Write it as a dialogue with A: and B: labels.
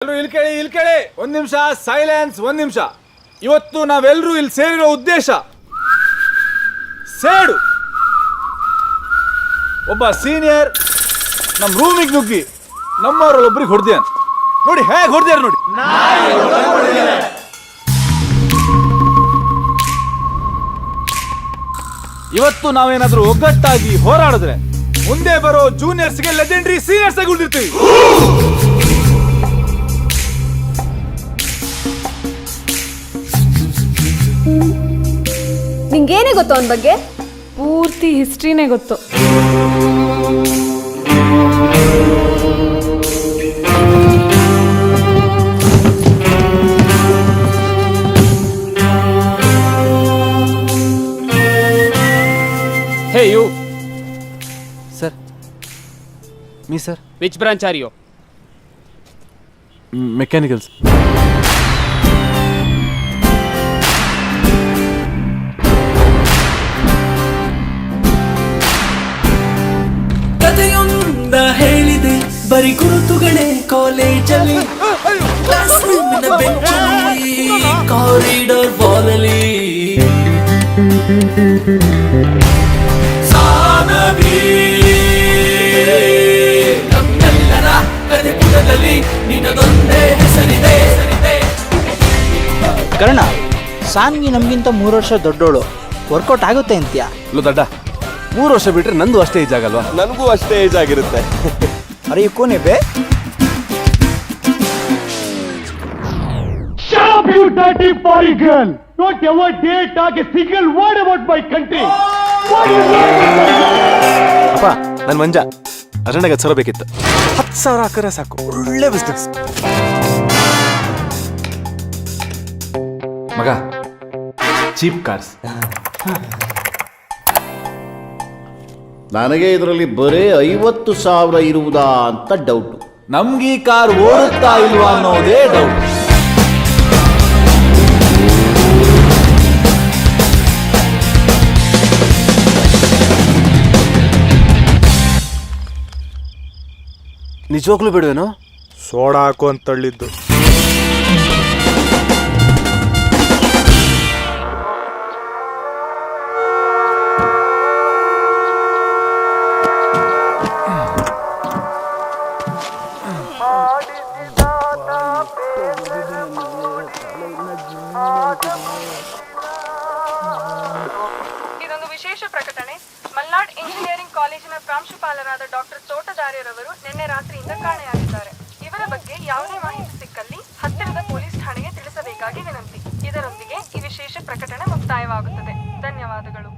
A: ಎಲ್ಲರೂ ಇಲ್ಲಿ ಕೇಳಿ ಒಂದ್ ನಿಮಿಷ ಸೈಲೆನ್ಸ್. ಒಂದ್ ನಿಮಿಷ. ಇವತ್ತು ನಾವೆಲ್ಲರೂ ಇಲ್ಲಿ ಸೇರಿರೋ ಉದ್ದೇಶ ಸೇಡು. ಒಬ್ಬ ಸೀನಿಯರ್ ನಮ್ಮ ರೂಮಿಗೆ ನುಗ್ಗಿ ನಮ್ಮವರಲ್ಲೊಬ್ರಿಗೆ ಹೊಡೆದ್ಯಾನ. ನೋಡಿ ಹೇಗೆ ಹೊಡೆದ್ಯಾರ ನೋಡಿ. ಇವತ್ತು ನಾವೇನಾದ್ರೂ ಒಗ್ಗಟ್ಟಾಗಿ ಹೋರಾಡಿದ್ರೆ ಮುಂದೆ ಬರೋ ಜೂನಿಯರ್ಸ್ಗೆ ಲೆಜೆಂಡರಿ ಸೀನಿಯರ್ಸ್ ಆಗಿ ಉಳಿದಿರ್ತೀವಿ.
B: ನಿಂಗೇನೇ ಗೊತ್ತು ಅವನ ಬಗ್ಗೆ?
C: ಪೂರ್ತಿ ಹಿಸ್ಟ್ರಿನೇ ಗೊತ್ತು.
D: Hey you.
E: Sir. Me sir.
D: Which branch are you?
E: Mechanicals.
F: ಕಥೆಯೊಂದ ಹೇಳಿದೆ ಬರಿ ಗುರುತುಗಳೇ ಕಾಲೇಜಲ್ಲಿ, ಕ್ಲಾಸ್ ರೂಮಿನ ಬೆಂಚಲ್ಲಿ, ಕಾರಿಡಾರ್ ವಾಲಲ್ಲಿ. ಸಾನವಿ ನಮ್ಮೆಲ್ಲರ ಕಥೆ ಪುಟದಲ್ಲಿ ನಿನ್ನದೊಂದೇ ಹೆಸರಿದೆ.
G: ಕರ್ಣ, ಸಾನ್ವಿ ನಮಗಿಂತ 3 ವರ್ಷ ದೊಡ್ಡೋಳು. ವರ್ಕೌಟ್ ಆಗುತ್ತೆ ಅಂತ್ಯಾ?
E: ಲೋ ದಡ್ಡ, 3 ವರ್ಷ ಬಿಟ್ರೆ ನಂದು ಅಷ್ಟೇ ಏಜ್ ಆಗಲ್ವಾ?
H: ನನಗೂ ಅಷ್ಟೇ ಏಜ್ ಆಗಿರುತ್ತೆ.
G: ಅರೆ ಕೋನೆ ಬೇ.
I: Shut up, you dirty foreign girl! Don't ever dare talk a single word about my country! What do you mean?
E: ಅಪ್ಪ, ನನ್ನ ಮಂಜ ಅಜೆಂಡಾಗೆ 10,000 ಬೇಕಿತ್ತು. 10,000 ಹಾಕಿದ್ರೆ ಸಾಕು, ಒಳ್ಳೆ ಬಿಸ್ನೆಸ್. ಮಗ, ಚೀಪ್ ಕಾರ್ಸ್.
J: ನನಗೆ ಇದರಲ್ಲಿ ಬರೀ 50,000 ಇರುವುದಾ ಅಂತ ಡೌಟು.
A: ನಮ್ಗೆ ಈ ಕಾರ್ ಓಡುತ್ತಾ ಇಲ್ವಾ ಅನ್ನೋದೇ ಡೌಟ್.
E: ನಿಜವಾಗ್ಲೂ ಬಿಡುವೇನು?
H: ಸೋಡಾ ಹಾಕು ಅಂತ ತಳ್ಳಿದ್ದು.
C: ಇದೊಂದು ವಿಶೇಷ ಪ್ರಕಟಣೆ. ಮಲ್ನಾಡ್ ಇಂಜಿನಿಯರಿಂಗ್ ಕಾಲೇಜಿನ ಪ್ರಾಂಶುಪಾಲರಾದ ಡಾಕ್ಟರ್ ತೋಟದಾರ್ಯರವರು ನಿನ್ನೆ ರಾತ್ರಿಯಿಂದ ಕಾಣೆಯಾಗಿದ್ದಾರೆ. ಇವರ ಬಗ್ಗೆ ಯಾವುದೇ ಮಾಹಿತಿ ಸಿಕ್ಕಲ್ಲಿ ಹತ್ತಿರದ ಪೊಲೀಸ್ ಠಾಣೆಗೆ ತಿಳಿಸಬೇಕಾಗಿ ವಿನಂತಿ. ಇದರೊಂದಿಗೆ ಈ ವಿಶೇಷ ಪ್ರಕಟಣೆ ಮುಕ್ತಾಯವಾಗುತ್ತದೆ. ಧನ್ಯವಾದಗಳು.